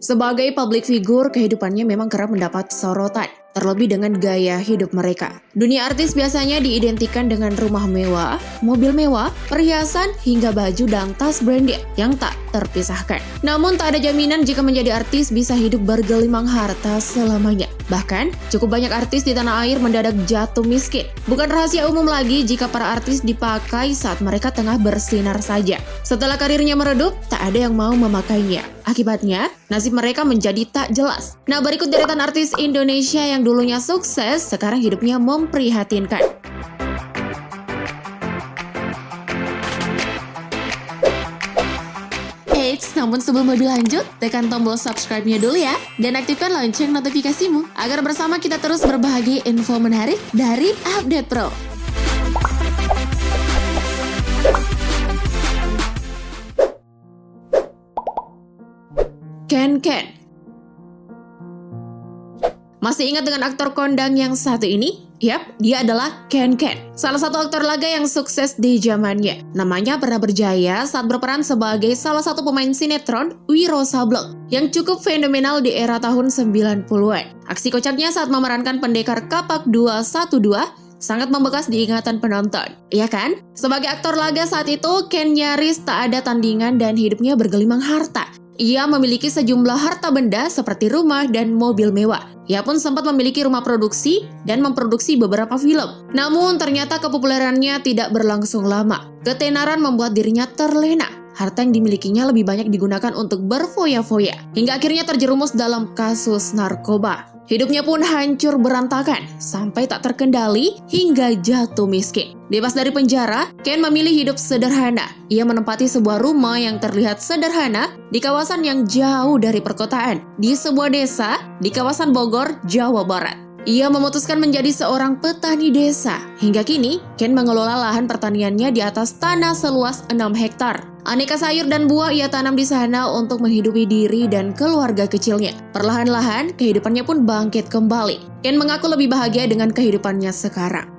Sebagai public figure, kehidupannya memang kerap mendapat sorotan, terlebih dengan gaya hidup mereka. Dunia artis biasanya diidentikan dengan rumah mewah, mobil mewah, perhiasan, hingga baju dan tas branded yang tak terpisahkan. Namun tak ada jaminan jika menjadi artis bisa hidup bergelimang harta selamanya. Bahkan, cukup banyak artis di tanah air mendadak jatuh miskin. Bukan rahasia umum lagi jika para artis dipakai saat mereka tengah bersinar saja. Setelah karirnya meredup, tak ada yang mau memakainya. Akibatnya, nasib mereka menjadi tak jelas. Nah, berikut deretan artis Indonesia yang dulunya sukses, sekarang hidupnya memprihatinkan. Eits, namun sebelum lebih lanjut, tekan tombol subscribe-nya dulu ya, dan aktifkan lonceng notifikasimu, agar bersama kita terus berbagi info menarik dari Update Pro. Ken. Masih ingat dengan aktor kondang yang satu ini? Yap, dia adalah Ken. Salah satu aktor laga yang sukses di zamannya. Namanya pernah berjaya saat berperan sebagai salah satu pemain sinetron Wiro Sableng yang cukup fenomenal di era tahun 90-an. Aksi kocaknya saat memerankan pendekar Kapak 212 sangat membekas di ingatan penonton, iya kan? Sebagai aktor laga saat itu, Ken nyaris tak ada tandingan dan hidupnya bergelimang harta. Ia memiliki sejumlah harta benda seperti rumah dan mobil mewah. Ia pun sempat memiliki rumah produksi dan memproduksi beberapa film. Namun ternyata kepopulerannya tidak berlangsung lama. Ketenaran membuat dirinya terlena. Harta yang dimilikinya lebih banyak digunakan untuk berfoya-foya, hingga akhirnya terjerumus dalam kasus narkoba. Hidupnya pun hancur berantakan, sampai tak terkendali hingga jatuh miskin. Bebas dari penjara, Ken memilih hidup sederhana. Ia menempati sebuah rumah yang terlihat sederhana di kawasan yang jauh dari perkotaan, di sebuah desa di kawasan Bogor, Jawa Barat. Ia memutuskan menjadi seorang petani desa. Hingga kini, Ken mengelola lahan pertaniannya di atas tanah seluas 6 hektar. Aneka sayur dan buah ia tanam di sana untuk menghidupi diri dan keluarga kecilnya. Perlahan-lahan, kehidupannya pun bangkit kembali. Ken mengaku lebih bahagia dengan kehidupannya sekarang.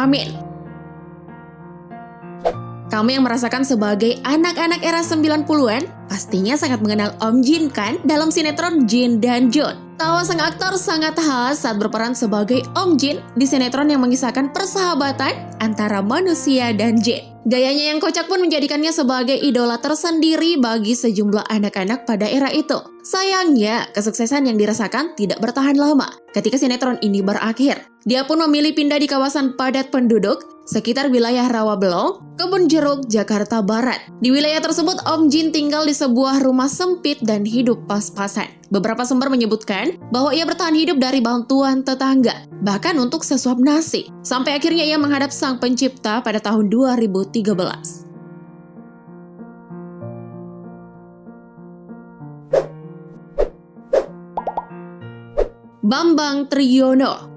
Amin. Kamu yang merasakan sebagai anak-anak era 90-an, pastinya sangat mengenal Om Jin kan dalam sinetron Jin dan John. Tawa sang aktor sangat khas saat berperan sebagai Om Jin di sinetron yang mengisahkan persahabatan antara manusia dan jin. Gayanya yang kocak pun menjadikannya sebagai idola tersendiri bagi sejumlah anak-anak pada era itu. Sayangnya, kesuksesan yang dirasakan tidak bertahan lama ketika sinetron ini berakhir. Dia pun memilih pindah di kawasan padat penduduk sekitar wilayah Rawabelong, Kebun Jeruk, Jakarta Barat. Di wilayah tersebut, Om Jin tinggal di sebuah rumah sempit dan hidup pas-pasan. Beberapa sumber menyebutkan bahwa ia bertahan hidup dari bantuan tetangga, bahkan untuk sesuap nasi. Sampai akhirnya ia menghadap Sang Pencipta pada tahun 2013. Bambang Triyono.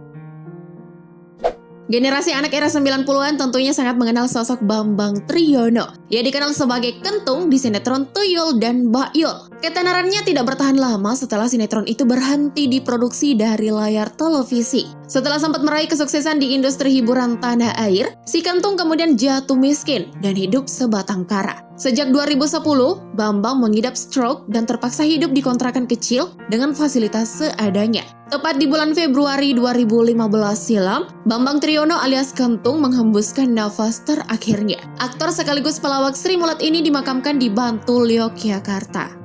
Generasi anak era 90-an tentunya sangat mengenal sosok Bambang Triyono. Ia dikenal sebagai Kentung di sinetron Tuyul dan Mbak Yul. Ketenarannya tidak bertahan lama setelah sinetron itu berhenti diproduksi dari layar televisi. Setelah sempat meraih kesuksesan di industri hiburan tanah air, si Kentung kemudian jatuh miskin dan hidup sebatang kara. Sejak 2010, Bambang mengidap stroke dan terpaksa hidup di kontrakan kecil dengan fasilitas seadanya. Tepat di bulan Februari 2015 silam, Bambang Triyono alias Kentung menghembuskan nafas terakhirnya. Aktor sekaligus pelawak Sri Mulat ini dimakamkan di Bantul, Yogyakarta.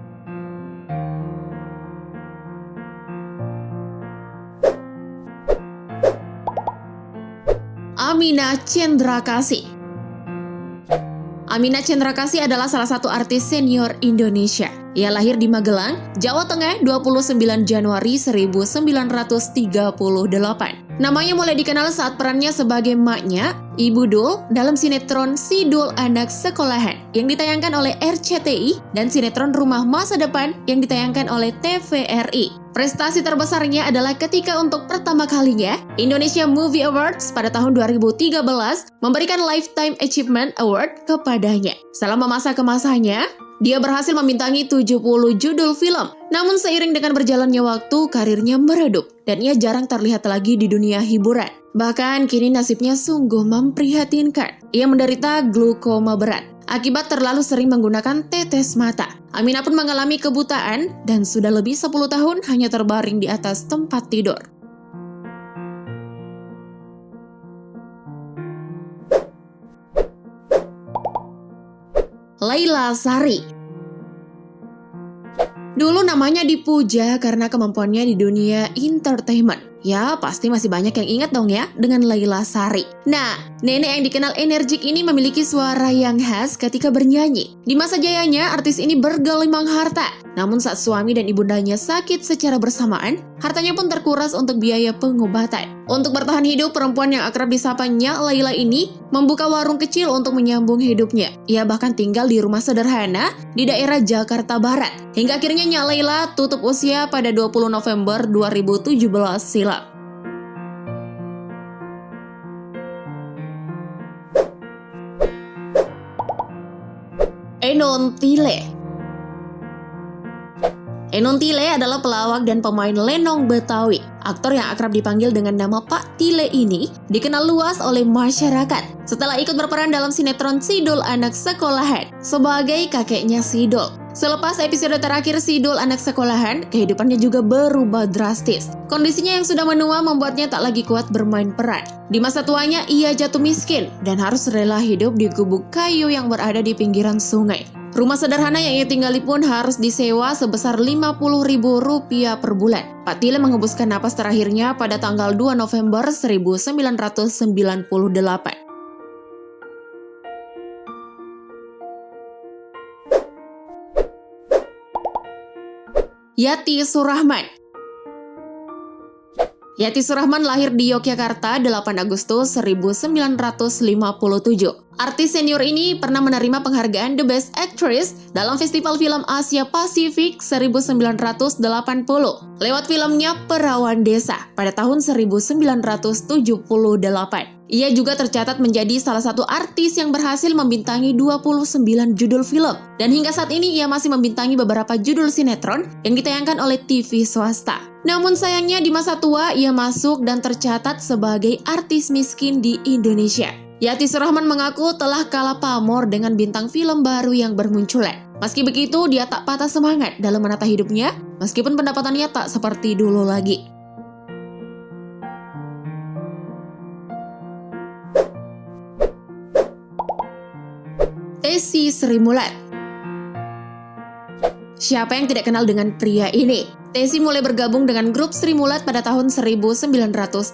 Amina Cendrakasih. Amina Cendrakasih adalah salah satu artis senior Indonesia. Ia lahir di Magelang, Jawa Tengah 29 Januari 1938. Namanya mulai dikenal saat perannya sebagai maknya, Ibu Dul dalam sinetron Si Dul Anak Sekolahan yang ditayangkan oleh RCTI dan sinetron Rumah Masa Depan yang ditayangkan oleh TVRI. Prestasi terbesarnya adalah ketika untuk pertama kalinya Indonesia Movie Awards pada tahun 2013 memberikan Lifetime Achievement Award kepadanya. Selama masa kemasannya, dia berhasil membintangi 70 judul film. Namun seiring dengan berjalannya waktu, karirnya meredup dan ia jarang terlihat lagi di dunia hiburan. Bahkan kini nasibnya sungguh memprihatinkan. Ia menderita glaukoma berat akibat terlalu sering menggunakan tetes mata. Amina pun mengalami kebutaan dan sudah lebih 10 tahun hanya terbaring di atas tempat tidur. Laila Sari. Dulu namanya dipuja karena kemampuannya di dunia entertainment. Ya, pasti masih banyak yang ingat dong ya dengan Laila Sari. Nah, nenek yang dikenal energik ini memiliki suara yang khas ketika bernyanyi. Di masa jayanya, artis ini bergelimang harta. Namun saat suami dan ibundanya sakit secara bersamaan, hartanya pun terkuras untuk biaya pengobatan. Untuk bertahan hidup, perempuan yang akrab disapa Nyak Laila ini membuka warung kecil untuk menyambung hidupnya. Ia bahkan tinggal di rumah sederhana di daerah Jakarta Barat. Hingga akhirnya Nyak Laila tutup usia pada 20 November 2017 silam. Enon Tile. Enon Tile adalah pelawak dan pemain lenong Betawi. Aktor yang akrab dipanggil dengan nama Pak Tile ini dikenal luas oleh masyarakat setelah ikut berperan dalam sinetron Sidul Anak Sekolahan sebagai kakeknya Sidul. Selepas episode terakhir Sidul Anak Sekolahan, kehidupannya juga berubah drastis. Kondisinya yang sudah menua membuatnya tak lagi kuat bermain peran. Di masa tuanya, ia jatuh miskin dan harus rela hidup di gubuk kayu yang berada di pinggiran sungai. Rumah sederhana yang ia tinggali pun harus disewa sebesar Rp50.000 per bulan. Pak Tile mengembuskan napas terakhirnya pada tanggal 2 November 1998. Yati Surahman. Yati Surahman lahir di Yogyakarta 8 Agustus 1957. Artis senior ini pernah menerima penghargaan The Best Actress dalam Festival Film Asia Pasifik 1980 lewat filmnya Perawan Desa pada tahun 1978. Ia juga tercatat menjadi salah satu artis yang berhasil membintangi 29 judul film. Dan hingga saat ini ia masih membintangi beberapa judul sinetron yang ditayangkan oleh TV swasta. Namun sayangnya di masa tua ia masuk dan tercatat sebagai artis miskin di Indonesia. Yati Surahman mengaku telah kalah pamor dengan bintang film baru yang bermunculan. Meski begitu, dia tak patah semangat dalam menata hidupnya, meskipun pendapatannya tak seperti dulu lagi. Tessy Srimulat. Siapa yang tidak kenal dengan pria ini? Tessy mulai bergabung dengan grup Srimulat pada tahun 1979.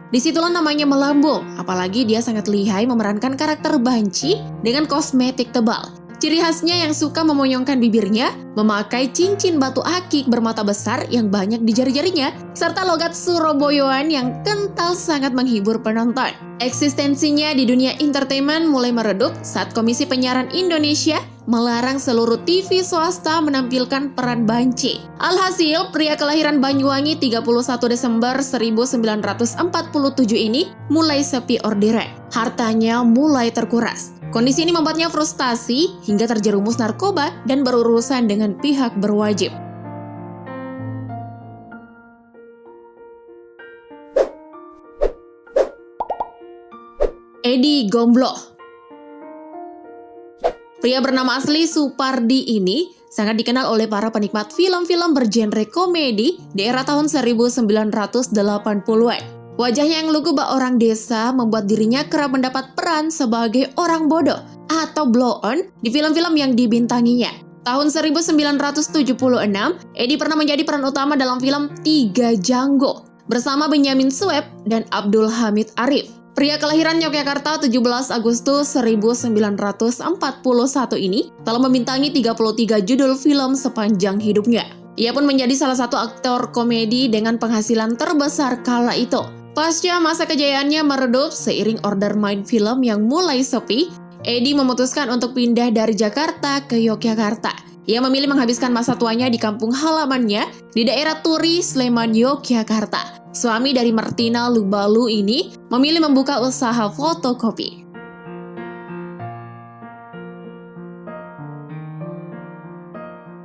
Disitulah namanya melambung, apalagi dia sangat lihai memerankan karakter banci dengan kosmetik tebal. Ciri khasnya yang suka memonyongkan bibirnya, memakai cincin batu akik bermata besar yang banyak di jari-jarinya, serta logat Surabayaan yang kental sangat menghibur penonton. Eksistensinya di dunia entertainment mulai meredup saat Komisi Penyiaran Indonesia melarang seluruh TV swasta menampilkan peran banci. Alhasil, pria kelahiran Banyuwangi 31 Desember 1947 ini mulai sepi orderan. Hartanya mulai terkuras. Kondisi ini membuatnya frustasi hingga terjerumus narkoba dan berurusan dengan pihak berwajib. Edi Gombloh. Pria bernama asli Supardi ini sangat dikenal oleh para penikmat film-film bergenre komedi di era tahun 1980-an. Wajahnya yang lugu bak orang desa membuat dirinya kerap mendapat peran sebagai orang bodoh atau blow-on di film-film yang dibintanginya. Tahun 1976, Edi pernah menjadi peran utama dalam film Tiga Janggo bersama Benyamin Sueb dan Abdul Hamid Arif. Pria kelahiran Yogyakarta 17 Agustus 1941 ini telah membintangi 33 judul film sepanjang hidupnya. Ia pun menjadi salah satu aktor komedi dengan penghasilan terbesar kala itu. Pasca masa kejayaannya meredup seiring order main film yang mulai sepi, Edi memutuskan untuk pindah dari Jakarta ke Yogyakarta. Ia memilih menghabiskan masa tuanya di kampung halamannya di daerah Turi, Sleman, Yogyakarta. Suami dari Martina Lubalu ini memilih membuka usaha fotokopi.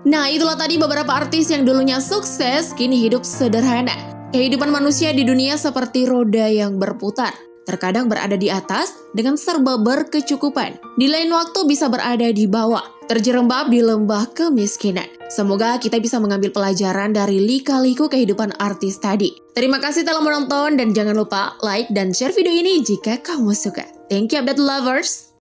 Nah, itulah tadi beberapa artis yang dulunya sukses, kini hidup sederhana. Kehidupan manusia di dunia seperti roda yang berputar. Terkadang berada di atas dengan serba berkecukupan. Di lain waktu bisa berada di bawah, terjerembab di lembah kemiskinan. Semoga kita bisa mengambil pelajaran dari lika-liku kehidupan artis tadi. Terima kasih telah menonton dan jangan lupa like dan share video ini jika kamu suka. Thank you update lovers.